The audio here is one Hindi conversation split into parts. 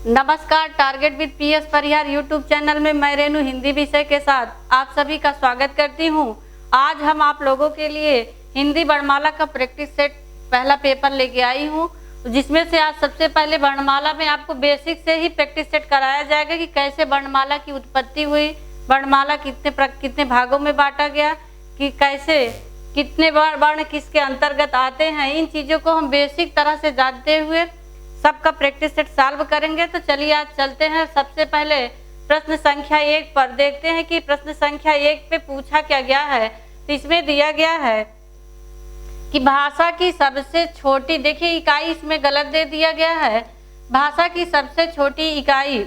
नमस्कार, target with PS Parihar YouTube channel में मैं रेनू हिंदी विषय के साथ आप सभी का स्वागत करती हूं। आज हम आप लोगों के लिए हिंदी वर्णमाला का प्रैक्टिस सेट पहला पेपर लेके आई हूं, जिसमें से आज सबसे पहले वर्णमाला में आपको बेसिक से ही प्रैक्टिस सेट कराया जाएगा कि कैसे वर्णमाला की उत्पत्ति हुई, वर्णमाला कितने भागों में बांटा गया, कि कैसे कितने वर्ण किसके अंतर्गत आते हैं। इन चीज़ों को हम बेसिक तरह से जानते हुए सबका प्रैक्टिस सेट सॉल्व करेंगे। तो चलिए आज चलते हैं। सबसे पहले प्रश्न संख्या 1 पर देखते हैं कि प्रश्न संख्या 1 पे पूछा क्या गया है। तो इसमें दिया गया है कि भाषा की सबसे छोटी, देखिए इकाई इसमें गलत दे दिया गया है। भाषा की सबसे छोटी इकाई,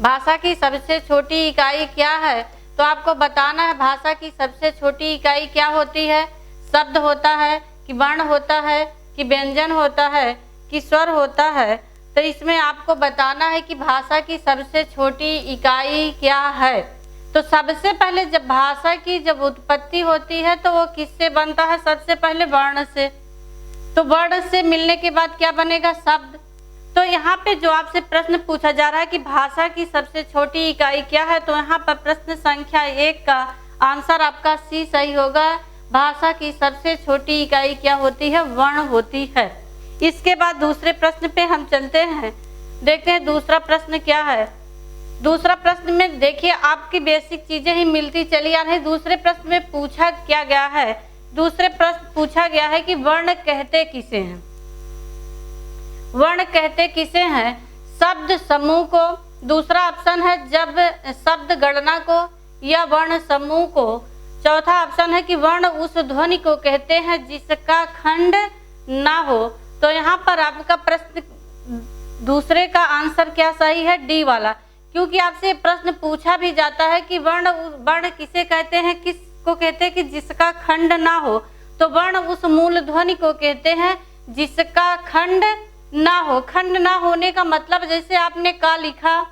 भाषा की सबसे छोटी इकाई क्या है? तो आपको बताना है भाषा की सबसे छोटी इकाई क्या होती है। शब्द होता है कि वर्ण होता है कि व्यंजन होता है कि स्वर होता है। तो इसमें आपको बताना है कि भाषा की सबसे छोटी इकाई क्या है। तो सबसे पहले जब भाषा की जब उत्पत्ति होती है तो वो किससे बनता है? सबसे पहले वर्ण से। तो वर्ण से मिलने के बाद क्या बनेगा? शब्द। तो यहाँ पे जो आपसे प्रश्न पूछा जा रहा है कि भाषा की सबसे छोटी इकाई क्या है, तो यहाँ पर प्रश्न संख्या 1 का आंसर आपका सी सही होगा। भाषा की सबसे छोटी इकाई क्या होती है? वर्ण होती है। इसके बाद दूसरे प्रश्न पे हम चलते हैं, देखते हैं दूसरा प्रश्न क्या है। दूसरा प्रश्न में देखिए आपकी बेसिक चीजें ही मिलती चली आ रही। दूसरे प्रश्न में पूछा क्या गया है? दूसरे प्रश्न पूछा गया है कि वर्ण कहते किसे हैं? वर्ण कहते किसे हैं? शब्द समूह को, दूसरा ऑप्शन है जब शब्द गणना को या वर्ण समूह को, चौथा ऑप्शन है कि वर्ण उस ध्वनि को कहते हैं जिसका खंड ना हो। तो यहाँ पर आपका प्रश्न दूसरे का आंसर क्या सही है? डी वाला, क्योंकि आपसे प्रश्न पूछा भी जाता है कि वर्ण किसे कहते हैं, किसको कहते हैं कि जिसका खंड ना हो। तो वर्ण उस मूल ध्वनि को कहते हैं जिसका खंड ना हो। खंड ना होने का मतलब जैसे आपने का लिखा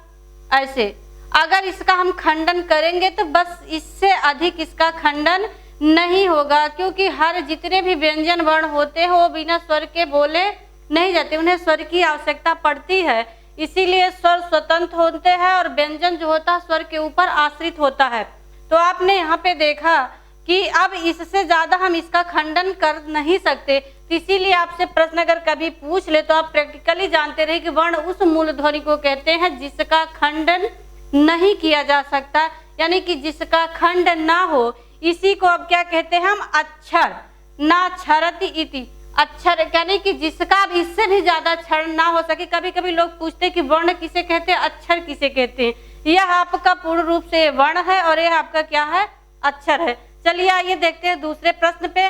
ऐसे, अगर इसका हम खंडन करेंगे तो बस इससे अधिक इसका खंडन नहीं होगा, क्योंकि हर जितने भी व्यंजन वर्ण होते हैं वो बिना स्वर के बोले नहीं जाते, उन्हें स्वर की आवश्यकता पड़ती है। इसीलिए स्वर स्वतंत्र होते हैं और व्यंजन जो होता है स्वर के ऊपर आश्रित होता है। तो आपने यहाँ पे देखा कि अब इससे ज्यादा हम इसका खंडन कर नहीं सकते। इसीलिए आपसे प्रश्न अगर कभी पूछ ले तो आप प्रैक्टिकली जानते रहे कि वर्ण उस मूल ध्वनि को कहते हैं जिसका खंडन नहीं किया जा सकता, यानी कि जिसका खंड ना हो। इसी को अब क्या कहते हैं हम? अक्षर। ना क्षरति इति, अक्षर, यानी कि जिसका अब इससे भी ज्यादा क्षर ना हो सके। कभी कभी लोग पूछते हैं कि वर्ण किसे कहते हैं, अक्षर किसे कहते हैं। यह आपका पूर्ण रूप से वर्ण है और यह आपका क्या है? अक्षर है। चलिए आइए देखते हैं दूसरे प्रश्न पे।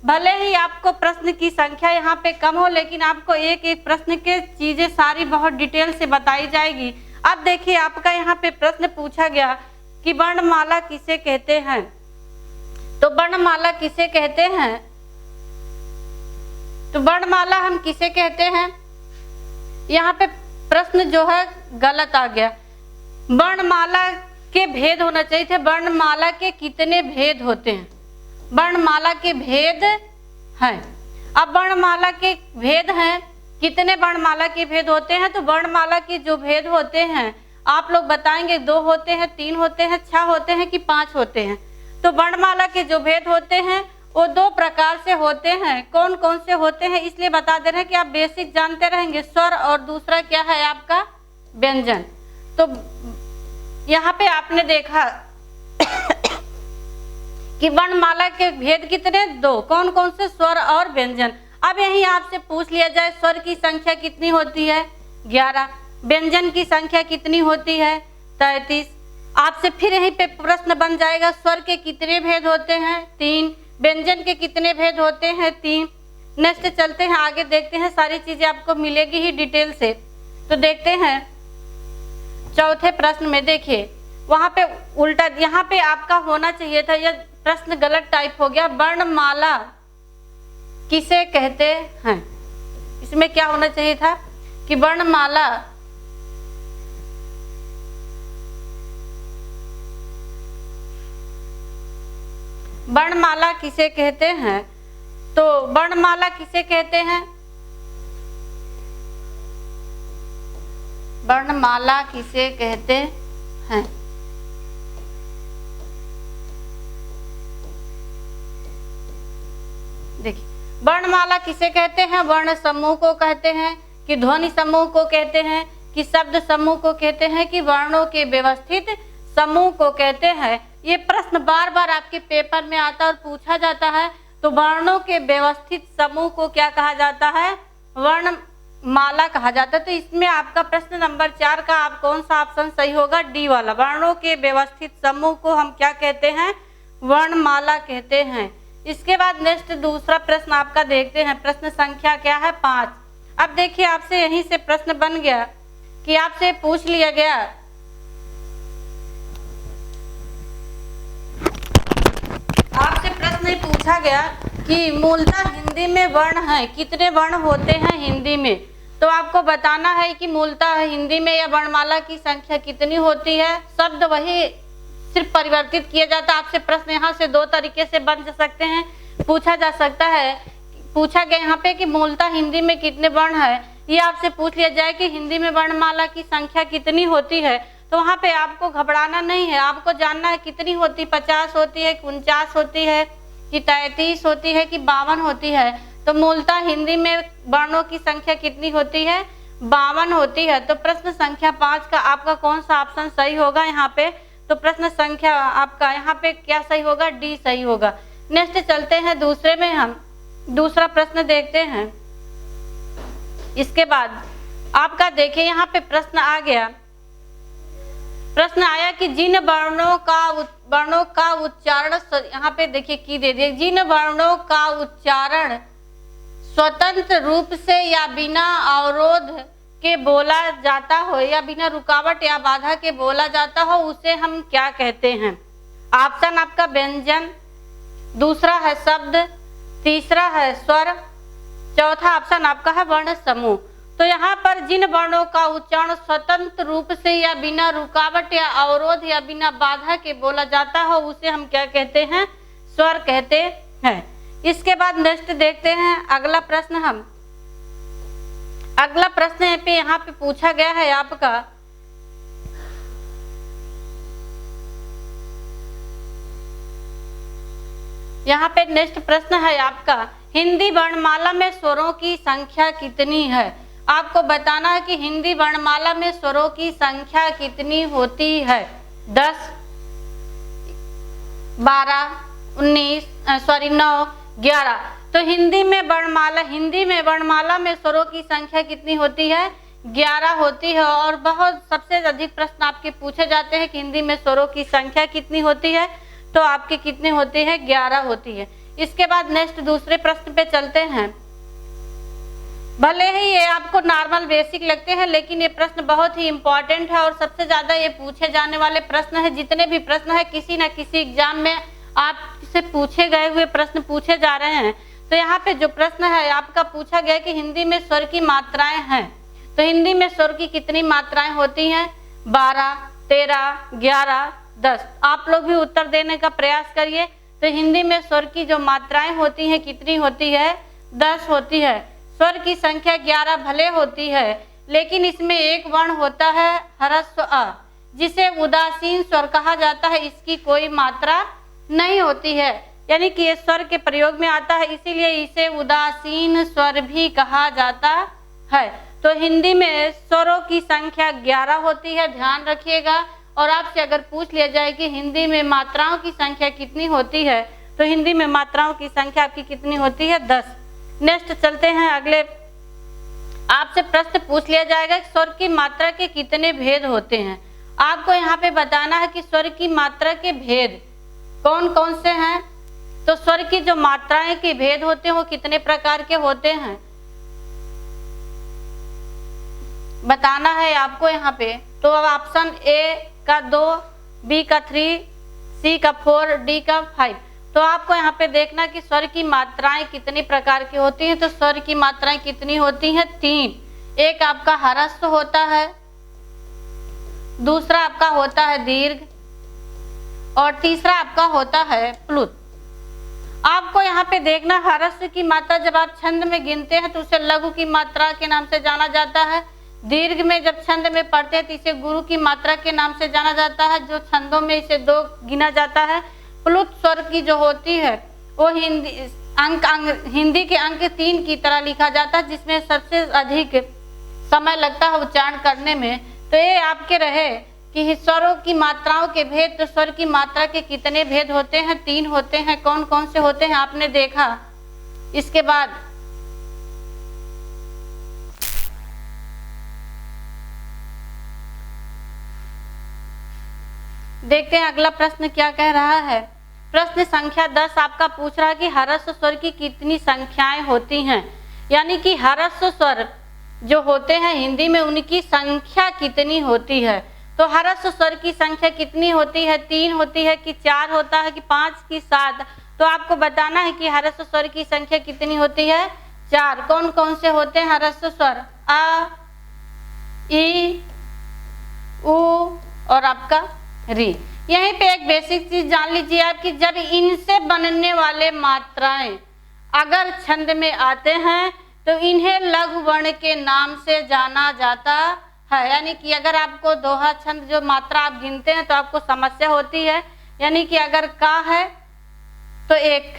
भले ही आपको प्रश्न की संख्या यहाँ पे कम हो, लेकिन आपको एक एक प्रश्न के चीजें सारी बहुत डिटेल से बताई जाएगी। अब देखिए आपका यहाँ पे प्रश्न पूछा गया कि वर्णमाला किसे कहते हैं। तो वर्णमाला किसे कहते हैं? तो वर्णमाला हम किसे कहते हैं? यहाँ पे प्रश्न जो है गलत आ गया। वर्णमाला के भेद होना चाहिए थे। वर्णमाला के कितने भेद होते हैं? वर्णमाला के भेद हैं। अब वर्णमाला के भेद हैं, कितने वर्णमाला के भेद होते हैं? तो वर्णमाला के जो भेद होते हैं आप लोग बताएंगे 2 होते हैं, 3 होते हैं, 6 होते हैं कि 5 होते हैं। तो वर्णमाला के जो भेद होते हैं वो 2 प्रकार से होते हैं। कौन कौन से होते हैं इसलिए बता दे रहे हैं कि आप बेसिक जानते रहेंगे। स्वर और दूसरा क्या है आपका? व्यंजन। तो यहाँ पे आपने देखा कि वर्णमाला के भेद कितने? 2। कौन कौन से? स्वर और व्यंजन। अब यही आपसे पूछ लिया जाए स्वर की संख्या कितनी होती है? 11। व्यंजन की संख्या कितनी होती है? 33। आपसे फिर यहीं पे प्रश्न बन जाएगा स्वर के कितने भेद होते हैं? 3। व्यंजन के कितने भेद होते हैं? 3। नेक्स्ट चलते हैं आगे, देखते हैं सारी चीजें आपको मिलेगी ही डिटेल से। तो देखते हैं चौथे प्रश्न में। देखिए वहां पे उल्टा, यहाँ पे आपका होना चाहिए था, यह प्रश्न गलत टाइप हो गया। वर्णमाला किसे कहते हैं? इसमें क्या होना चाहिए था कि वर्णमाला वर्णमाला किसे कहते हैं? तो वर्णमाला किसे कहते हैं? वर्णमाला किसे कहते हैं? देखिए, वर्णमाला किसे कहते हैं? वर्ण समूह को कहते हैं, कि ध्वनि समूह को कहते हैं, कि शब्द समूह को कहते हैं, कि वर्णों के व्यवस्थित समूह को कहते हैं। ये प्रश्न बार बार आपके पेपर में आता है और पूछा जाता है। तो वर्णों के व्यवस्थित समूह को क्या कहा जाता है? वर्णमाला कहा जाता है। तो इसमें आपका प्रश्न नंबर 4 का आप कौन सा ऑप्शन सही होगा? डी वाला। वर्णों के व्यवस्थित समूह को हम क्या कहते हैं? वर्णमाला कहते हैं। इसके बाद नेक्स्ट दूसरा प्रश्न आपका देखते हैं। प्रश्न संख्या क्या है? 5। अब देखिए, आपसे यहीं से प्रश्न बन गया कि आपसे पूछ लिया गया पूछा गया कि मूलतः हिंदी में वर्ण है, कितने वर्ण होते हैं हिंदी में? तो आपको बताना है कि मूलतः हिंदी में या वर्णमाला की संख्या कितनी होती है। शब्द वही सिर्फ परिवर्तित किया जाता है। आपसे प्रश्न यहाँ से 2 तरीके से बन सकते हैं, पूछा जा सकता है। पूछा गया यहाँ पे कि मूलतः हिंदी में कितने वर्ण है, ये आपसे पूछ लिया जाए कि हिंदी में वर्णमाला की संख्या कितनी होती है। तो वहाँ पे आपको घबराना नहीं है, आपको जानना है कितनी होती, 50 होती है, 49 होती है, कि 33 होती है, कि 52 होती है। तो मूलतः हिंदी में वर्णों की संख्या कितनी होती है? 52 होती है। तो प्रश्न संख्या 5 का आपका कौन सा ऑप्शन सही होगा यहाँ पे? तो प्रश्न संख्या आपका यहाँ पे क्या सही होगा? डी सही होगा। नेक्स्ट चलते हैं दूसरे में, हम दूसरा प्रश्न देखते हैं। इसके बाद आपका देखिए यहाँ पे प्रश्न आ गया, प्रश्न आया कि जिन वर्णों का उच्चारण, यहाँ पे देखिए की दे दिए, जिन वर्णों का उच्चारण स्वतंत्र रूप से या बिना अवरोध के बोला जाता हो या बिना रुकावट या बाधा के बोला जाता हो, उसे हम क्या कहते हैं? ऑप्शन आपका व्यंजन, दूसरा है शब्द, तीसरा है स्वर, चौथा ऑप्शन आपका है वर्ण समूह। तो यहाँ पर जिन वर्णों का उच्चारण स्वतंत्र रूप से या बिना रुकावट या अवरोध या बिना बाधा के बोला जाता हो, उसे हम क्या कहते हैं? स्वर कहते हैं। इसके बाद नेक्स्ट देखते हैं अगला प्रश्न। हम अगला प्रश्न पे यहाँ पे पूछा गया है आपका, यहाँ पे नेक्स्ट प्रश्न है आपका, हिंदी वर्णमाला में स्वरों की संख्या कितनी है? आपको बताना है कि हिंदी वर्णमाला में स्वरों की संख्या कितनी होती है। 10, 12, 9, 11। तो हिंदी में वर्णमाला में स्वरों की संख्या कितनी होती है? 11 होती है। और बहुत सबसे अधिक प्रश्न आपके पूछे जाते हैं कि हिंदी में स्वरों की संख्या कितनी होती है, तो आपके कितने होती है? 11 होती है। इसके बाद नेक्स्ट दूसरे प्रश्न पे चलते हैं। भले ही ये आपको नॉर्मल बेसिक लगते हैं, लेकिन ये प्रश्न बहुत ही इंपॉर्टेंट है और सबसे ज्यादा ये पूछे जाने वाले प्रश्न है। जितने भी प्रश्न है किसी न किसी एग्जाम में आपसे पूछे गए हुए प्रश्न पूछे जा रहे हैं। तो यहाँ पे जो प्रश्न है आपका पूछा गया कि हिंदी में स्वर की मात्राएं हैं, तो हिंदी में स्वर की कितनी मात्राएं होती हैं? 12, 13, 11, 10। आप लोग भी उत्तर देने का प्रयास करिए। तो हिंदी में स्वर की जो मात्राएं होती हैं कितनी होती है? 10 होती है। स्वर की संख्या 11 भले होती है, लेकिन इसमें एक वर्ण होता है ह्रस्व अ, जिसे उदासीन स्वर कहा जाता है। इसकी कोई मात्रा नहीं होती है, यानी कि ये स्वर के प्रयोग में आता है, इसीलिए इसे उदासीन स्वर भी कहा जाता है। तो हिंदी में स्वरों की संख्या 11 होती है, ध्यान रखिएगा। और आपसे अगर पूछ लिया जाए कि हिंदी में मात्राओं की संख्या कितनी होती है, तो हिंदी में मात्राओं की संख्या आपकी कितनी होती है? 10। नेक्स्ट चलते हैं अगले। आपसे प्रश्न पूछ लिया जाएगा कि स्वर की मात्रा के कितने भेद होते हैं। आपको यहाँ पे बताना है कि स्वर की मात्रा के भेद कौन कौन से हैं। तो स्वर की जो मात्राएं के भेद होते हैं वो कितने प्रकार के होते हैं, बताना है आपको यहाँ पे। तो अब ऑप्शन ए का 2, बी का 3, सी का 4, डी का 5। तो आपको यहाँ पे देखना कि स्वर की मात्राएं कितनी प्रकार की होती हैं। तो स्वर की मात्राएं कितनी होती हैं? 3। एक आपका ह्रस्व होता है, दूसरा आपका होता है दीर्घ, और तीसरा आपका होता है प्लुत। आपको यहाँ पे देखना, ह्रस्व की मात्रा जब आप छंद में गिनते हैं तो उसे लघु की मात्रा के नाम से जाना जाता है, दीर्घ में जब छंद में पढ़ते हैं तो इसे गुरु की मात्रा के नाम से जाना जाता है, जो छंदों में इसे 2 गिना जाता है। प्लुत स्वर की जो होती है वो हिंदी के अंक 3 की तरह लिखा जाता है, जिसमें सबसे अधिक समय लगता है उच्चारण करने में। तो ये आपके रहे कि स्वरों की मात्राओं के भेद। तो स्वर की मात्रा के कितने भेद होते हैं? 3 होते हैं। कौन कौन से होते हैं आपने देखा। इसके बाद देखते हैं अगला प्रश्न क्या कह रहा है। प्रश्न संख्या 10 आपका पूछ रहा है कि ह्रस्व स्वर की कितनी संख्याएं होती हैं, यानी कि ह्रस्व स्वर जो होते हैं हिंदी में उनकी संख्या कितनी होती है। तो ह्रस्व स्वर की संख्या कितनी होती है? 3 होती है कि 4 होता है कि 5 की 7? तो आपको बताना है कि ह्रस्व स्वर की संख्या कितनी होती है? 4। कौन कौन से होते हैं ह्रस्व स्वर? आ, ई, उ और आपका री। यहीं पे एक बेसिक चीज जान लीजिए आप कि जब इनसे बनने वाले मात्राएं अगर छंद में आते हैं तो इन्हें लघु वर्ण के नाम से जाना जाता है। यानी कि अगर आपको दोहा छंद जो मात्रा आप गिनते हैं तो आपको समस्या होती है। यानी कि अगर का है तो 1,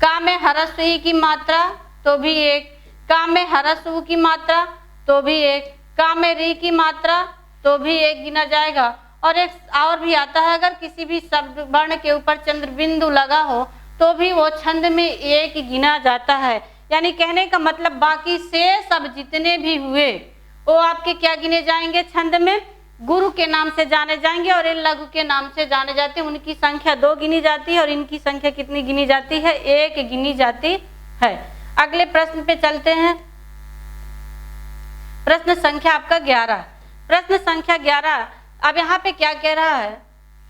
का में ह्रस्व ई की मात्रा तो भी 1, का में ह्रस्व उ की मात्रा तो भी 1, का में री की मात्रा तो भी 1 गिना जाएगा। और एक और भी आता है, अगर किसी भी शब्द वर्ण के ऊपर चंद्र बिंदु लगा हो तो भी वो छंद में 1 गिना जाता है। यानी कहने का मतलब बाकी शेष सब जितने भी हुए वो आपके क्या गिने जाएंगे? छंद में गुरु के नाम से जाने जाएंगे और ये लघु के नाम से जाने जाते हैं। उनकी संख्या 2 गिनी जाती है और इनकी संख्या कितनी गिनी जाती है? 1 गिनी जाती है। अगले प्रश्न पे चलते हैं। प्रश्न संख्या आपका 11। प्रश्न संख्या 11 अब यहाँ पे क्या कह रहा है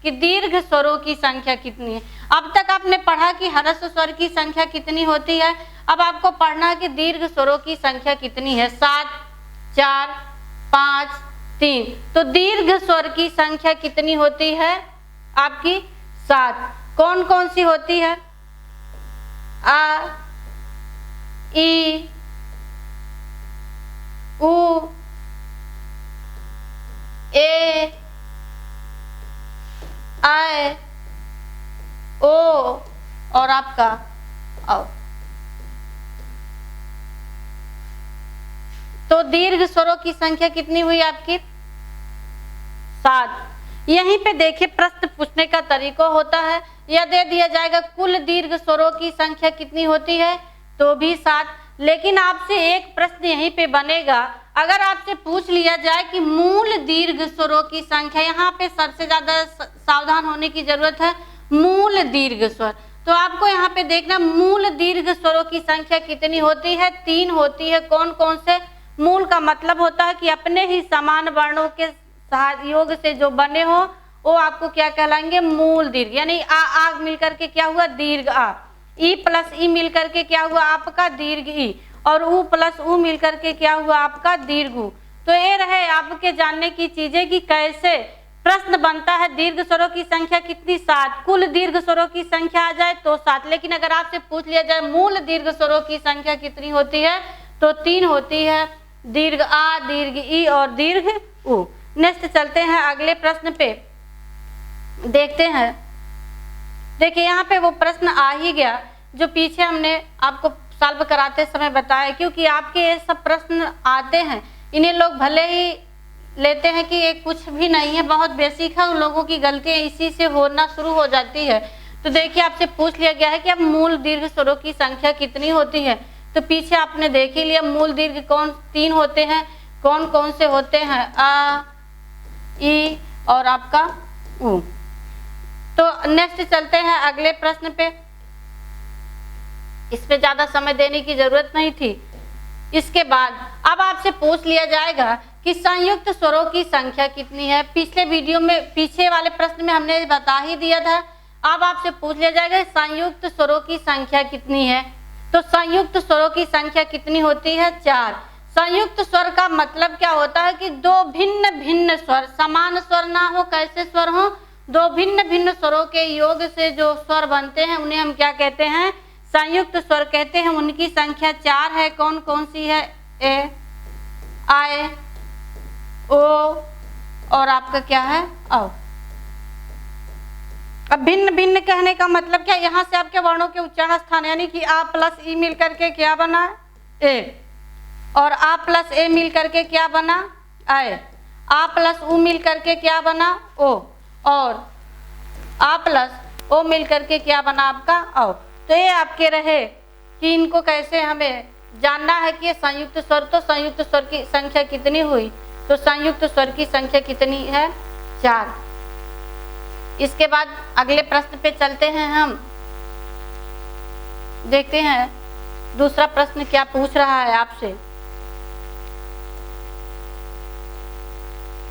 कि दीर्घ स्वरों की संख्या कितनी है। अब तक आपने पढ़ा कि ह्रस्व स्वर की संख्या कितनी होती है। अब आपको पढ़ना है कि दीर्घ स्वरों की संख्या कितनी है। 7, 4, 5, 3। तो दीर्घ स्वर की संख्या कितनी होती है आपकी? 7। कौन कौन सी होती है? आ, ई, उ, ए, आए, ओ और आपका औ। तो दीर्घ स्वरों की संख्या कितनी हुई आपकी? 7। यहीं पे देखिए प्रश्न पूछने का तरीका होता है, यह दे दिया जाएगा कुल दीर्घ स्वरों की संख्या कितनी होती है तो भी 7। लेकिन आपसे एक प्रश्न यहीं पे बनेगा, अगर आपसे पूछ लिया जाए कि मूल दीर्घ स्वरों की संख्या, यहाँ पे सबसे ज्यादा सावधान होने की जरूरत है। मूल दीर्घ स्वर, तो आपको यहाँ पे देखना मूल दीर्घ स्वरों की संख्या कितनी होती है? 3 होती है। कौन कौन से? मूल का मतलब होता है कि अपने ही समान वर्णों के सहयोग से जो बने हो वो आपको क्या कहलाएंगे? मूल दीर्घ। यानी आ मिलकर के क्या हुआ? दीर्घ आ। ई प्लस ई मिलकर के क्या हुआ? आपका दीर्घ ई। और उ प्लस उ मिलकर के क्या हुआ? आपका दीर्घ उ। तो ये रहे आपके जानने की चीजें कि कैसे प्रश्न बनता है। दीर्घ स्वरों की संख्या कितनी? 7। कुल दीर्घ स्वरों की संख्या आ जाए तो 7। लेकिन अगर आपसे पूछ लिया जाए मूल दीर्घ स्वरों की संख्या कितनी होती है तो 3 होती है। दीर्घ आ, दीर्घ ई और दीर्घ उ। नेक्स्ट चलते हैं अगले प्रश्न पे, देखते हैं। देखिए यहाँ पे वो प्रश्न आ ही गया जो पीछे हमने आपको सॉल्व कराते समय बताया, क्योंकि आपके ये सब प्रश्न आते हैं, इन्हें लोग भले ही लेते हैं कि ये कुछ भी नहीं है, बहुत बेसिक है, उन लोगों की गलतियां इसी से होना शुरू हो जाती है। तो देखिए आपसे पूछ लिया गया है कि अब मूल दीर्घ स्वरों की संख्या कितनी होती है, तो पीछे आपने देख ही लिया मूल दीर्घ 3 होते हैं। कौन कौन से होते हैं? आ, ई और आपका उ। तो नेक्स्ट चलते हैं अगले प्रश्न पे, इस पे ज्यादा समय देने की जरूरत नहीं थी। इसके बाद अब आपसे पूछ लिया जाएगा कि संयुक्त स्वरों की संख्या कितनी है। पिछले वीडियो में, पीछे वाले प्रश्न में हमने बता ही दिया था। अब आपसे पूछ लिया जाएगा संयुक्त स्वरों की संख्या कितनी है। तो संयुक्त स्वरों की संख्या कितनी होती है? 4। संयुक्त स्वर का मतलब क्या होता है कि 2 भिन्न भिन्न स्वर, समान स्वर ना हो, कैसे स्वर हो? 2 भिन्न भिन्न स्वरों के योग से जो स्वर बनते हैं उन्हें हम क्या कहते हैं? संयुक्त स्वर कहते हैं। उनकी संख्या 4 है। कौन कौन सी है? ए, आए, ओ और आपका क्या है औ। अब भिन्न भिन्न कहने का मतलब क्या, यहाँ से आपके वर्णों के उच्चारण स्थान यानी कि आ प्लस ई मिल करके क्या बना ए, और आ प्लस ए मिल करके क्या बना आए, आ प्लस उ मिल करके क्या बना ओ, और आ प्लस ओ मिल करके क्या बना आपका औ। तो ये आपके रहे कि इनको कैसे हमें जानना है कि ये संयुक्त स्वर, तो संयुक्त स्वर की संख्या कितनी हुई, तो संयुक्त स्वर की संख्या कितनी है 4। इसके बाद अगले प्रश्न पे चलते हैं, हम देखते हैं दूसरा प्रश्न क्या पूछ रहा है आपसे।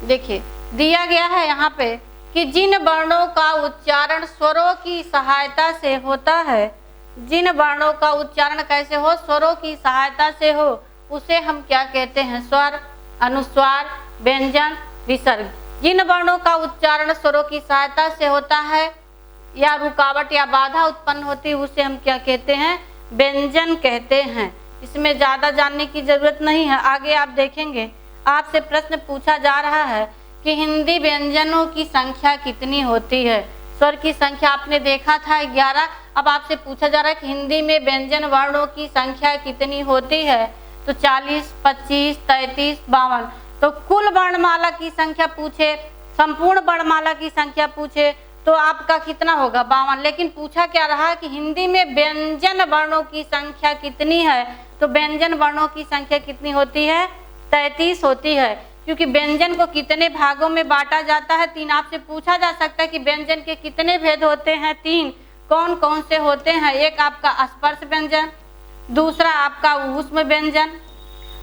देखिए दिया गया है यहाँ पे कि जिन वर्णों का उच्चारण स्वरों की सहायता से होता है, जिन वर्णों का उच्चारण कैसे हो, स्वरों की सहायता से हो, उसे हम क्या कहते हैं, स्वर, अनुस्वार, व्यंजन, विसर्ग। जिन वर्णों का उच्चारण स्वरों की सहायता से होता है या रुकावट या बाधा उत्पन्न होती है, उसे हम क्या कहते हैं, व्यंजन कहते हैं। इसमें ज्यादा जानने की जरूरत नहीं है, आगे आप देखेंगे। आपसे प्रश्न पूछा जा रहा है कि हिंदी व्यंजनों की संख्या कितनी होती है। स्वर की संख्या आपने देखा था 11, अब आपसे पूछा जा रहा है कि हिंदी में व्यंजन वर्णों की संख्या कितनी होती है, तो 40, 25, 33, 52। तो कुल वर्णमाला की संख्या पूछे, संपूर्ण वर्णमाला की संख्या पूछे तो आपका कितना होगा 52। लेकिन पूछा क्या रहा कि हिंदी में व्यंजन वर्णों की संख्या कितनी है, तो व्यंजन वर्णों की संख्या कितनी होती है 33 होती है। क्योंकि व्यंजन को कितने भागों में बांटा जाता है 3। आपसे पूछा जा सकता है कि व्यंजन के कितने भेद होते हैं 3, कौन कौन से होते हैं। एक आपका स्पर्श व्यंजन, दूसरा आपका ऊष्म व्यंजन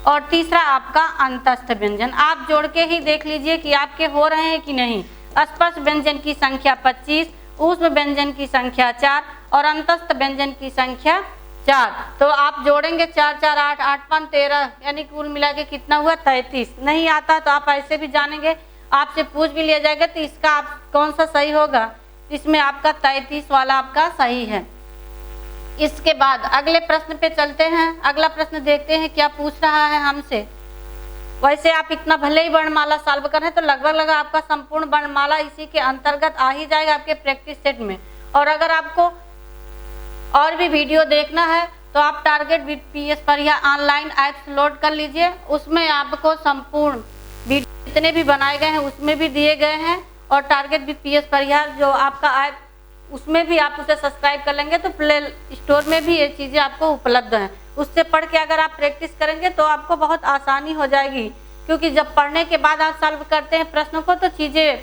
और तीसरा आपका अंतस्थ व्यंजन। आप जोड़ के ही देख लीजिए कि आपके हो रहे हैं कि नहीं। स्पर्श व्यंजन की संख्या 25, ऊष्म व्यंजन की संख्या 4 और अंतस्थ व्यंजन की संख्या 4। तो आप जोड़ेंगे 4 4 8 8 5 13, यानी कुल मिला के कितना हुआ 33। नहीं आता तो आप ऐसे भी जानेंगे, आपसे पूछ भी लिया जाएगा तो इसका आप कौन सा सही होगा, इसमें आपका 33 वाला आपका सही है। इसके बाद अगले प्रश्न पे चलते हैं। अगला प्रश्न देखते हैं क्या पूछ रहा है हमसे। वैसे आप इतना भले ही वर्णमाला सॉल्व करें तो लगभग आपका संपूर्ण वर्णमाला इसी के अंतर्गत आ ही जाएगा आपके प्रैक्टिस सेट में। और अगर आपको और भी वीडियो देखना है तो आप टारगेट विद पीएस पढ़िया ऑनलाइन ऐप्स लोड कर लीजिए, उसमें आपको संपूर्ण वीडियो जितने भी बनाए गए हैं उसमें भी दिए गए हैं। और टारगेट विद पीएस पढ़िया जो आपका ऐप, उसमें भी आप उसे सब्सक्राइब कर लेंगे तो प्ले स्टोर में भी ये चीज़ें आपको उपलब्ध हैं। उससे पढ़ के अगर आप प्रैक्टिस करेंगे तो आपको बहुत आसानी हो जाएगी, क्योंकि जब पढ़ने के बाद आप सॉल्व करते हैं प्रश्नों को तो चीज़ें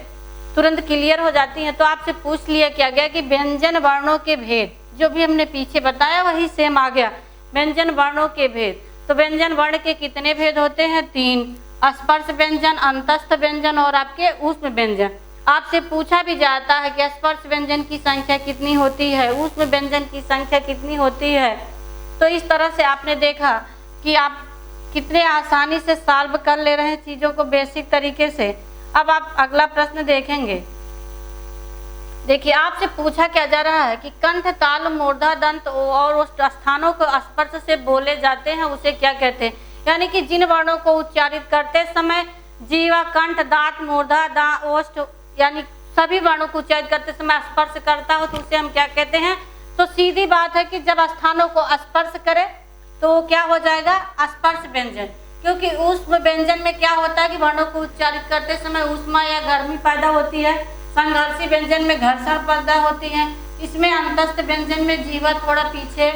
तुरंत क्लियर हो जाती हैं। तो आपसे पूछ लिया क्या गया कि व्यंजन वर्णों के भेद, जो भी हमने पीछे बताया वही सेम आ गया, व्यंजन वर्णों के भेद। तो व्यंजन वर्ण के कितने भेद होते हैं 3, स्पर्श व्यंजन, अंतस्थ व्यंजन और आपके ऊष्म व्यंजन। आपसे पूछा भी जाता है कि स्पर्श व्यंजन की संख्या कितनी होती है, ऊष्म व्यंजन की संख्या कितनी होती है। तो इस तरह से आपने देखा कि आप कितने आसानी से सॉल्व कर ले रहे हैं चीज़ों को बेसिक तरीके से। अब आप अगला प्रश्न देखेंगे। देखिए आपसे पूछा क्या जा रहा है कि कंठ, ताल, मूर्धा, दंत और उस स्थानों को स्पर्श से बोले जाते हैं उसे क्या कहते हैं। यानी कि जिन वर्णों को उच्चारित करते समय जीवा, कंठ, दांत, मूर्धा, ओष्ठ यानी सभी वर्णों को उच्चारित करते समय स्पर्श करता हो तो उसे हम क्या कहते हैं। तो सीधी बात है कि जब स्थानों को स्पर्श करे तो क्या हो जाएगा स्पर्श व्यंजन। क्योंकि ऊष्म व्यंजन में क्या होता है कि वर्णों को उच्चारित करते समय ऊष्मा या गर्मी पैदा होती है, संघर्षी व्यंजन में घर्षण पैदा होती है। इसमें अंतस्थ व्यंजन में जीवा थोड़ा पीछे,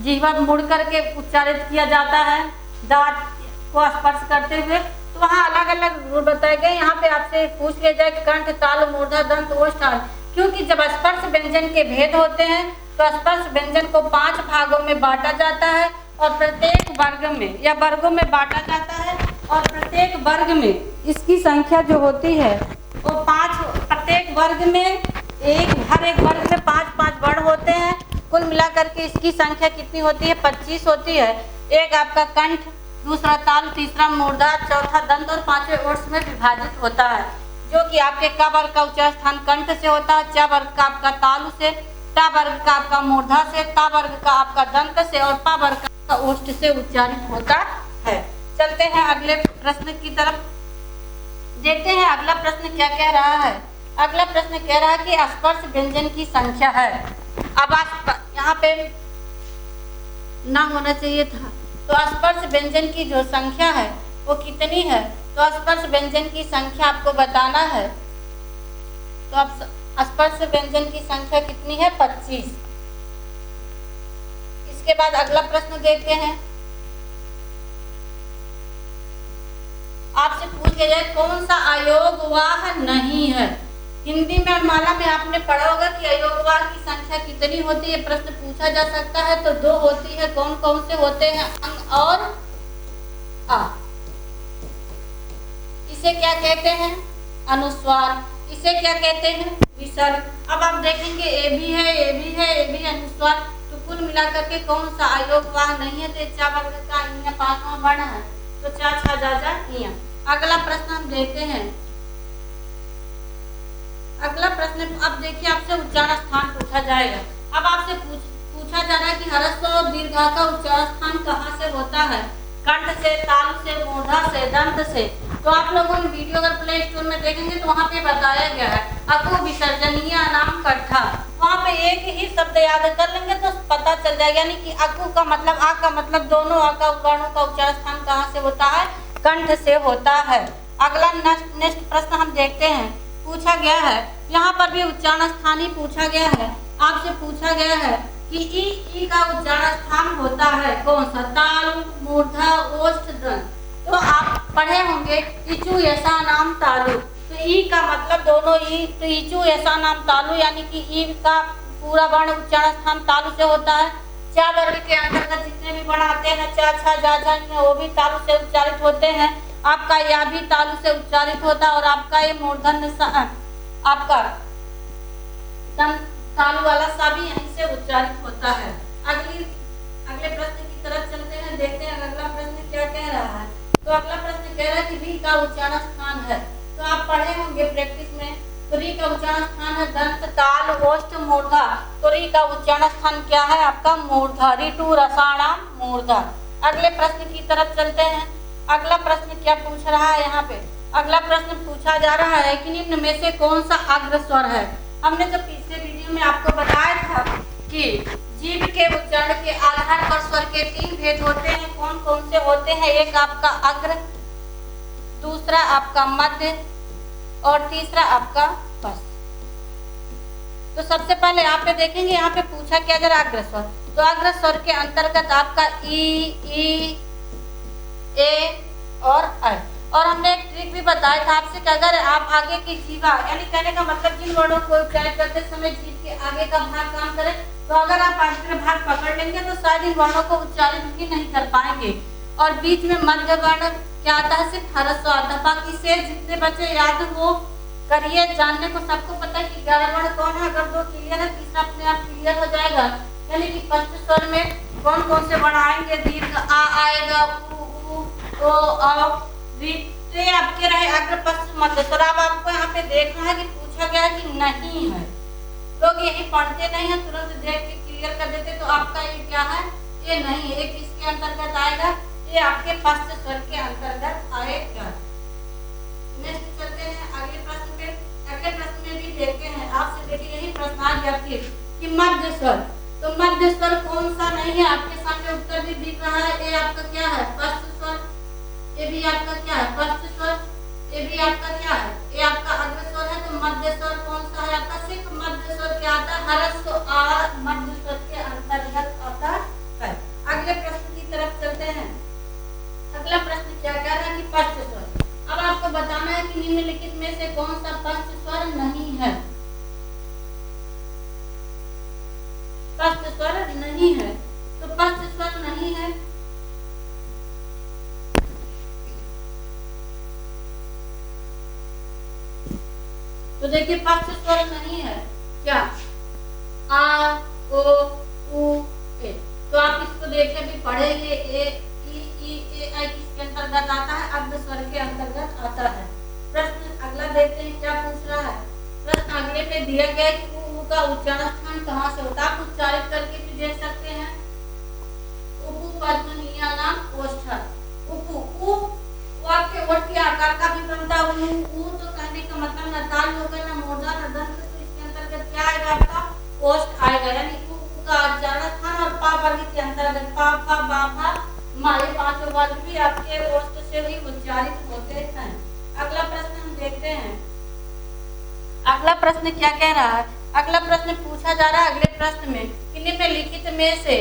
जीवा मुड़ करके उच्चारित किया जाता है दांत को स्पर्श करते हुए। तो वहाँ अलग अलग गुण बताए गए। यहाँ पे आपसे पूछ लिया जाए कंठ, ताल, मूर्धा, दंत, ओष्ठ। क्योंकि जब स्पर्श व्यंजन के भेद होते हैं तो स्पर्श व्यंजन को 5 भागों में बांटा जाता है और प्रत्येक वर्ग में या वर्गों में बांटा जाता है और प्रत्येक वर्ग में इसकी संख्या जो होती है वो 5, प्रत्येक वर्ग में हर एक वर्ग में 5-5 वर्ण होते हैं। कुल मिलाकर के इसकी संख्या कितनी होती है 25 होती है। एक आपका कंठ, दूसरा ताल, तीसरा मूर्धा, चौथा दंत और 5वें ओष्ठ में विभाजित होता है, जो कि आपके क वर्ग का उच्चारण स्थान कंठ से होता है, च वर्ग का आपका तालु से, ट वर्ग का आपका मूर्धा से, ता वर्ग का आपका दंत से और पा वर्ग का ओष्ठ से उच्चारित होता है। चलते हैं अगले प्रश्न की तरफ। देखते हैं अगला प्रश्न क्या कह रहा है। अगला प्रश्न कह रहा है कि स्पर्श व्यंजन की संख्या है। अब यहाँ पे ना होना चाहिए था। तो स्पर्श व्यंजन की जो संख्या है वो कितनी है? तो स्पर्श व्यंजन की संख्या आपको बताना है। तो अब स्पर्श व्यंजन की संख्या कितनी है? 25। इसके बाद अगला प्रश्न देखते हैं। आपसे पूछ लिया जाए कौन सा अयोगवाह नहीं है। हिंदी में माला में आपने पढ़ा होगा कि अयोगवाह की संख्या कितनी होती है, प्रश्न पूछा जा सकता है। तो 2 होती है। कौन कौन से होते हैं? अंग और आ। इसे क्या कहते हैं? अनुस्वार। इसे क्या कहते हैं? विसर्ग। अब आप देखेंगे ए भी है, ए भी है, ए भी अनुस्वार। तो कुल मिलाकर के कौन सा अयोगवाह नहीं है? तो चा वर्ग का इया 5वां वर्ण है। तो चा छा जा जा इया। अगला प्रश्न हम देखते हैं। अगला प्रश्न अब देखिए आपसे उच्चारण स्थान पूछा जाएगा। अब आपसे पूछा जा रहा है कि ह्रस्व और दीर्घा का उच्चारण स्थान कहाँ से होता है? कंठ से, तालु से, मूर्धा से, दंत से। तो आप लोगों ने वीडियो अगर प्ले स्टोर में देखेंगे तो वहाँ पे बताया गया है अकु विसर्जनीय अनाम कट्ठा। वहाँ पे एक ही शब्द याद कर लेंगे तो पता चल जाएगा। यानी कि अकु का मतलब, आ का मतलब दोनों आ का वर्णों का उच्चारण स्थान कहाँ से होता है? कंठ से होता है। अगला नेक्स्ट प्रश्न हम देखते हैं। पूछा गया है, यहाँ पर भी उच्चारण स्थान ही पूछा गया है। आपसे पूछा गया है कि ई का उच्चारण स्थान होता है कौन सा? तालु, मूर्धा, ओष्ठ, दंत। तो आप पढ़े होंगे इचु ऐसा नाम तालु। तो ई का मतलब दोनों ई, तो इचु ऐसा नाम तालु यानी कि ई का पूरा वर्ण उच्चारण स्थान तालु से होता है। चा वर्ग के अंतर्गत जितने भी वर्ण आते हैं, चा छा जा झा, वो भी तालु से उच्चारित होते हैं। आपका यह भी तालु से उच्चारित होता है और आपका ये मूर्धन्य आपका तालु वाला सा भी यहीं से उच्चारित होता है। अगले प्रश्न की तरफ चलते हैं। देखते हैं अगला प्रश्न क्या कह रहा है। तो अगला प्रश्न कह रहा है कि री का उच्चारण स्थान है। तो आप पढ़े होंगे प्रैक्टिस में। तो री का उच्चारण स्थान है दंत, ताल, ओष्ठ, मूर्धा। तो री का उच्चारण स्थान क्या है? आपका मूर्धा। ऋतु रसाणाम मूर्धा। अगले प्रश्न की तरफ चलते हैं। अगला प्रश्न क्या पूछ रहा है यहाँ पे? अगला प्रश्न पूछा जा रहा है कि निम्न में से कौन सा अग्र स्वर है? हमने जो पिछले वीडियो में आपको बताया था कि जीभ के उच्चारण के आधार पर स्वर के 3 भेद होते हैं। कौन कौन से होते हैं? एक आपका अग्र, दूसरा आपका मध्य और तीसरा आपका पश्च। तो सबसे पहले आप पे देखेंगे, यहाँ पे पूछा क्या जा रहा है? अग्र स्वर। तो अग्र स्वर के अंतर्गत आपका ई, ए और ऐ। और हमने एक ट्रिक भी बताया था आपसे कि अगर आप आगे की जीवा, यानी कहने का मतलब जिन वर्णों को उच्चारित करते समय जीभ के आगे का भाग काम करे, तो अगर आप आगे का भाग पकड़ लेंगे तो शायद इन वर्णों को उच्चारित भी नहीं कर पाएंगे। और बीच में मध्य वर्ण क्या आता है? सिर्फ ह्रस्व आता है। बाकी से जितने बच्चे याद हो करिए। जानने को सबको पता है कि 11 वर्ण कौन है। अगर 2 क्लियर है, तीसरा अपने आप क्लियर हो जाएगा। यानी कि पश्च स्वर में कौन कौन से वर्ण आएंगे? दीर्घ आ आएगा, ओ, औ, री आपके रहे अग्र, पश्च, मध्य। तो अब आपको यहाँ पे देखना है कि पूछा गया कि नहीं है। लोग यही पढ़ते नहीं है, तुरंत देख के क्लियर कर देते। तो आपका ये क्या है? ये नहीं है। ये किसके अंतर्गत आएगा? ये आपके पश्च स्वर के अंतर्गत आएगा। नेक्स्ट चलते हैं अगले प्रश्न पे। अगले प्रश्न में भी देखते हैं। आपसे देखिए यही प्रश्न आ गया फिर कि मध्य स्वर। तो मध्य स्वर कौन सा नहीं है? आपके सामने उत्तर भी दिख रहा है। ये आपका क्या है? पश्च स्वर। ये भी आपका क्या है? पश्च स्वर। ये भी आपका क्या है? ये आपका अग्र स्वर है। तो मध्य स्वर कौन सा है? आपका सिर्फ मध्य स्वर क्या आता है? ह्रस्व आ मध्य स्वर के अंतर्गत आता है। अगले प्रश्न की तरफ चलते हैं। अगला प्रश्न क्या कह रहा है कि पश्च स्वर। अब आपको बताना है कि निम्नलिखित में से कौन सा पश्च स्वर नहीं है? पश्च स्वर नहीं है। तो पश्च स्वर नहीं है। तो देखिए पश्च स्वर नहीं है क्या? आ, ओ, उ, ए। तो आप इसको देखिए अभी पढ़ेंगे। ए, ई, ए, किसके अंतर्गत आता है? अग्र स्वर के अंतर्गत आता है। प्रश्न अगला देखते हैं क्या पूछ रहा है। प्रश्न अगले पे दिया गया कि उ का उच्चारण स्थान कहाँ से होता है? आप उच्चारित करके भी देख सकते हैं। उपु पद्मनीया नाम ओष्ठ। उपु, उ ऊ तो कहने का मतलब न ताल होगा न मोजा न दंत, तो इसके अंतर्गत क्या आएगा आपका ओष्ठ आएगा, यानी ऊ का उच्चारण स्थान और पा वर्ग के अंतर्गत पा फा बा फा मा ये पांचों वर्ग भी आपके ओष्ठ से ही उच्चारित होते हैं। अगला प्रश्न हम देखते हैं, अगला प्रश्न क्या कह रहा है। अगला प्रश्न पूछा जा रहा है अगले प्रश्न में कि निम्नलिखित में से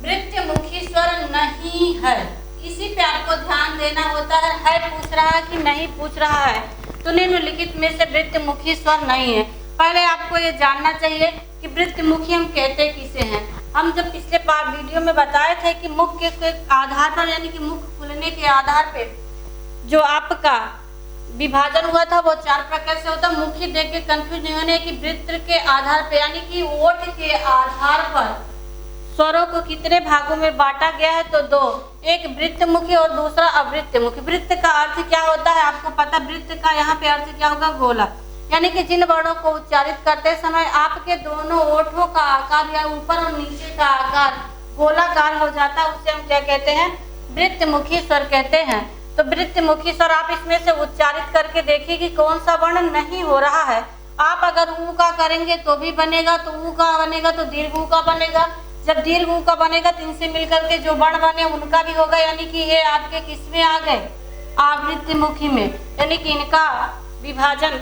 वृत्तमुखी स्वर नहीं है, इसी पे आपको ध्यान देना होता है पूछ रहा है कि नहीं पूछ रहा है। तो निम्नलिखित में से वृत्तमुखी स्वर नहीं है। पहले आपको ये जानना चाहिए कि वृत्तमुखी हम कहते किसे हैं। हम जब पिछले वीडियो में बताए थे कि मुख के आधार पर, यानी कि मुख खुलने के आधार पे जो आपका विभाजन हुआ था वो 4 प्रकार से होता। मुखी देख के कंफ्यूज नहीं होने की वृत्त के आधार पे, यानी कि ओठ के आधार पर स्वरों को कितने भागों में बांटा गया है, तो 2, एक वृत्तमुखी और दूसरा अवृत्तमुखी। वृत्त का अर्थ क्या होता है आपको पता, वृत्त का यहाँ पे अर्थ क्या होगा, गोला, यानी कि जिन वर्णों को उच्चारित करते समय आपके दोनों ओठों का आकार या ऊपर और नीचे का आकार गोलाकार हो जाता है, उसे हम क्या कहते हैं, वृत्तमुखी स्वर कहते हैं। तो वृत्तमुखी स्वर आप इसमें से उच्चारित करके देखिए कि कौन सा वर्ण नहीं हो रहा है। आप अगर ऊ का करेंगे तो भी बनेगा, तो ऊ का बनेगा तो दीर्घ ऊ का बनेगा। जब दीर्घ ऊ का बनेगा तो इनसे मिलकर के जो वर्ण बने उनका भी होगा, यानी कि ये आपके किस में आ गए, आवृत्तमुखी में, यानी कि इनका विभाजन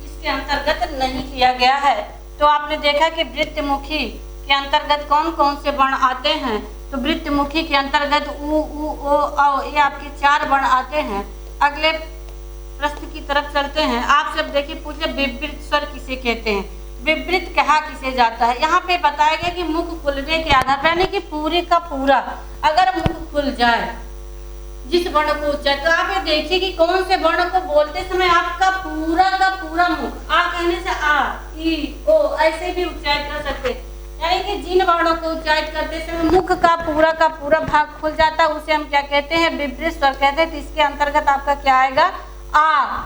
इसके अंतर्गत नहीं किया गया है। तो आपने देखा कि वृत्तमुखी के अंतर्गत कौन कौन से वर्ण आते हैं। तो वृत्तमुखी के अंतर्गत ऊ ऊ ओ औ ये आपके 4 वर्ण आते हैं। अगले प्रश्न की तरफ चलते हैं। आप सब देखिए पूछे विवृत स्वर किसे कहते हैं, विवृत कहा किसे जाता है। यहाँ पे बताया गया कि मुख खुलने के आधार पर, यानी कि पूरे का पूरा अगर मुख खुल जाए जिस वर्ण को उच्चारित, तो आप ये देखिए कि कौन से वर्ण को बोलते समय आपका पूरा का पूरा मुख आ कहने से आ ई ओ ऐसे भी उच्चारित कर सकते हैं, यानी कि जिन वर्णों को उच्चारित करते समय मुख का पूरा भाग खुल जाता है उसे हम क्या कहते हैं, विवृत स्वर कहते हैं। तो इसके अंतर्गत आपका क्या आएगा, आ।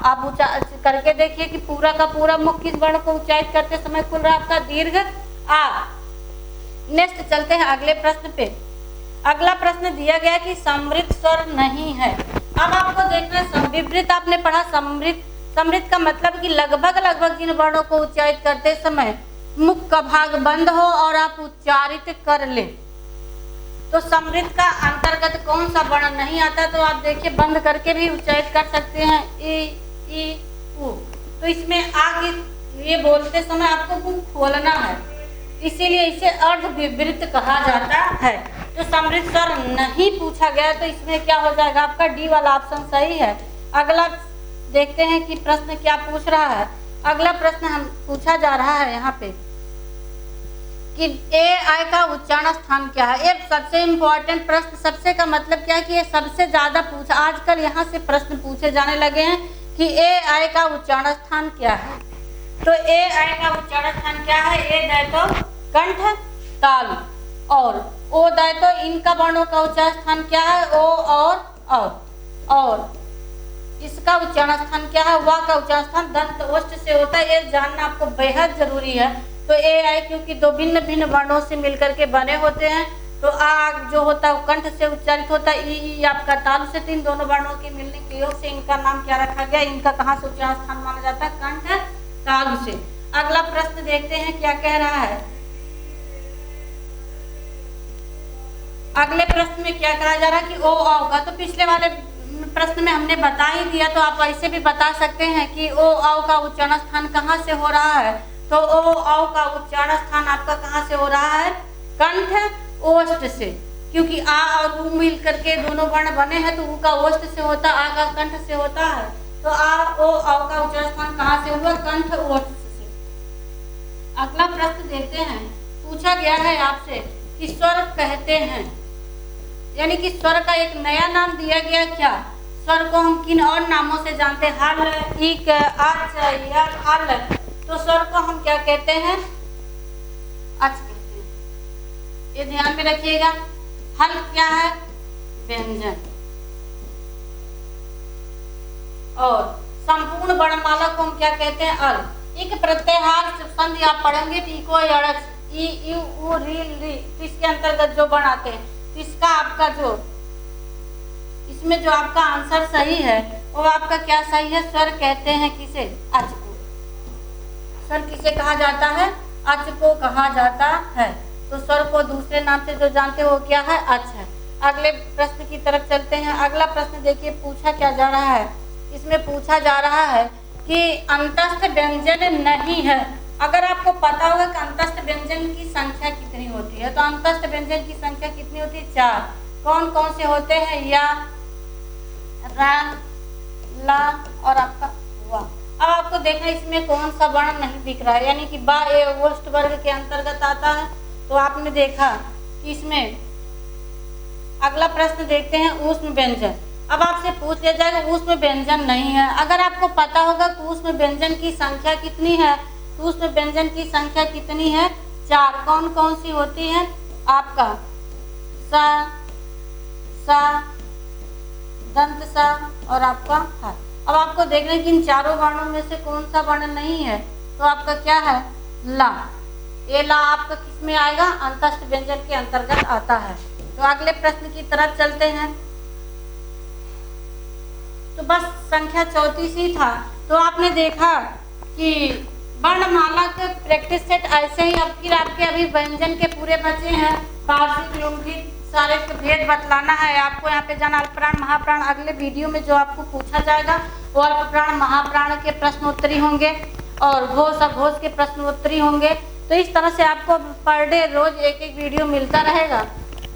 आप उच्चारण करके देखिए कि पूरा का पूरा मुख किस वर्ण को उच्चारित करते समय खुल रहा है, आपका दीर्घ आ। नेक्स्ट चलते हैं अगले प्रश्न पे। अगला प्रश्न दिया गया कि समृद्ध स्वर नहीं है। अब आपको देखना है, विवृत आपने पढ़ा, समृद्ध का मतलब कि लगभग जिन वर्णों को उच्चारित करते समय मुख का भाग बंद हो और आप उच्चारित कर ले। तो समृद्ध का अंतर्गत कौन सा वर्ण नहीं आता, तो आप देखिए बंद करके भी उच्चारित कर सकते हैं, ई उ। तो इसमें आगे ये बोलते समय आपको मुख खोलना है, इसीलिए इसे अर्ध विवृत कहा जाता है। तो समृद्ध स्वर नहीं पूछा गया, तो इसमें क्या हो जाएगा, आपका डी वाला ऑप्शन सही है। अगला देखते हैं कि प्रश्न क्या पूछ रहा है। अगला प्रश्न हम पूछा जा रहा है यहाँ पे कि ए आई का उच्चारण स्थान क्या है। ये सबसे इम्पोर्टेंट प्रश्न, सबसे का मतलब क्या है कि ये सबसे ज्यादा पूछा, आजकल यहाँ से प्रश्न पूछे जाने लगे हैं कि ए आई का उच्चारण स्थान क्या है। तो ए आई का उच्चारण स्थान क्या है, ए दाय तो कंठ तालु और ओ दाय तो इनका वर्णों का उच्चारण स्थान क्या है, ओ और इसका उच्चारण स्थान क्या है, वा का उच्चारण स्थान दंत ओष्ठ से होता है। ये जानना आपको बेहद जरूरी है। तो ए आई क्योंकि 2 भिन्न वर्णों से मिलकर के बने होते हैं, तो आ जो होता है वो कंठ से उच्चारित होता है, ई आपका तालु से। 3 दोनों वर्णों के मिलने के योग से इनका नाम क्या रखा गया, इनका कहाँ से उच्चारण स्थान माना जाता है, कंठ तालु से। अगला प्रश्न देखते हैं क्या कह रहा है। अगले प्रश्न में क्या कहा जा रहा है कि ओ आ होगा। तो पिछले वाले प्रश्न में हमने बता ही दिया, तो आप ऐसे भी बता सकते हैं कि ओ आओ का उच्चारण स्थान कहाँ से हो रहा है। तो ओ आओ का उच्चारण स्थान आपका कहाँ से हो रहा है, कंठ ओष्ठ से, क्योंकि आ और ऊ मिल करके दोनों वर्ण बने हैं, तो ऊ का ओष्ठ से होता है, आ का कंठ से होता है। तो आ ओ आओ का उच्चारण स्थान कहाँ से हुआ, कंठ ओष्ठ से। अगला प्रश्न देखते हैं। पूछा गया है आपसे कि स्वर कहते हैं, यानी कि स्वर का एक नया नाम दिया गया क्या। स्वर को हम किन और नामों से जानते हैं, हल, इक, अच, य, अल। तो स्वर को हम क्या कहते हैं, अच कहते हैं, ये ध्यान में रखिएगा। हल क्या है, व्यंजन। और संपूर्ण वर्णमाला को हम क्या कहते हैं, अल। इक प्रत्याहार संधि आप पढ़ेंगे तो इको अड़च ई यू उ री ली, तो इसके अंतर्गत जो वर्ण आते हैं, इसका आपका जो इसमें जो आपका आंसर सही है वो आपका क्या सही है? स्वर कहते हैं किसे? अच को। स्वर किसे कहा जाता है? अच को कहा जाता है। तो स्वर को दूसरे नाम से जो जानते हो वो क्या है? अच है। अगले प्रश्न की तरफ चलते हैं। अगला प्रश्न देखिए पूछा क्या जा रहा है। इसमें पूछा जा रहा है कि अंतस्थ व्यंजन नहीं है। अगर आपको पता होगा कि अंतस्थ व्यंजन की संख्या कितनी होती है, तो अंतस्थ व्यंजन की संख्या कितनी होती है? 4। कौन कौन से होते हैं? या, रा, ला और आपका वा। अब आपको देखना इसमें कौन सा वर्ण नहीं दिख रहा है, यानी कि बा ए ओष्ठ वर्ग के अंतर्गत आता है। तो आपने देखा कि इसमें अगला प्रश्न देखते हैं ऊष्म व्यंजन। अब आपसे पूछ लिया जाएगा ऊष्म व्यंजन नहीं है। अगर आपको पता होगा कि ऊष्म व्यंजन की संख्या कितनी है, तो ऊष्म व्यंजन की संख्या कितनी है? 4। कौन कौन सी होती है? आपका सा, सा, दंत सा और आपका हा। अब आपको देखना है कि इन चारों वर्णों में से कौन सा वर्ण नहीं है, तो आपका क्या है? ला। ये ला आपका किस में आएगा? अंतस्थ व्यंजन के अंतर्गत आता है। तो अगले प्रश्न की तरफ चलते हैं। तो बस संख्या 34 ही था। तो आपने देखा कि वर्णमाला के प्रैक्टिस सेट ऐसे ही। अब फिर आपके अभी व्यंजन के पूरे बचे हैं। वार्षिक, लुंठित, सारे के भेद बतलाना है आपको। यहाँ पे जाना अल्पप्राण महाप्राण। अगले वीडियो में जो आपको पूछा जाएगा वो अल्पप्राण महाप्राण के प्रश्नोत्तरी होंगे और घोष अघोष के प्रश्नोत्तरी होंगे। तो इस तरह से आपको पर डे रोज एक एक वीडियो मिलता रहेगा।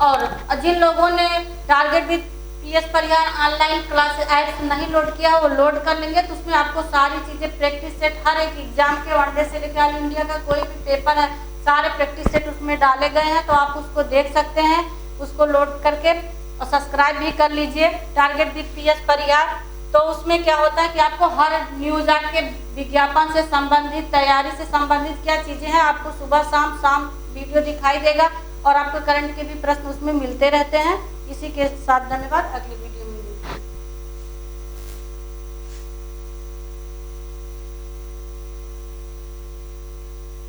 और जिन लोगों ने target with PS Parihar online class apps नहीं लोड किया है वो लोड कर लेंगे। तो उसमें आपको सारी चीज़ें प्रैक्टिस सेट, हर एक एग्जाम के वनडे से लेकर ऑल इंडिया का कोई भी पेपर है, सारे प्रैक्टिस सेट उसमें डाले गए हैं। तो आप उसको देख सकते हैं, उसको लोड करके और सब्सक्राइब भी कर लीजिए टारगेट विद पीएस परिहार। तो उसमें क्या होता है कि आपको हर न्यूज आपके विज्ञापन से संबंधित, तैयारी से संबंधित क्या चीज़ें हैं आपको सुबह शाम वीडियो दिखाई देगा और आपको करंट के भी प्रश्न उसमें मिलते रहते हैं। इसी के साथ धन्यवाद। अगली वीडियो में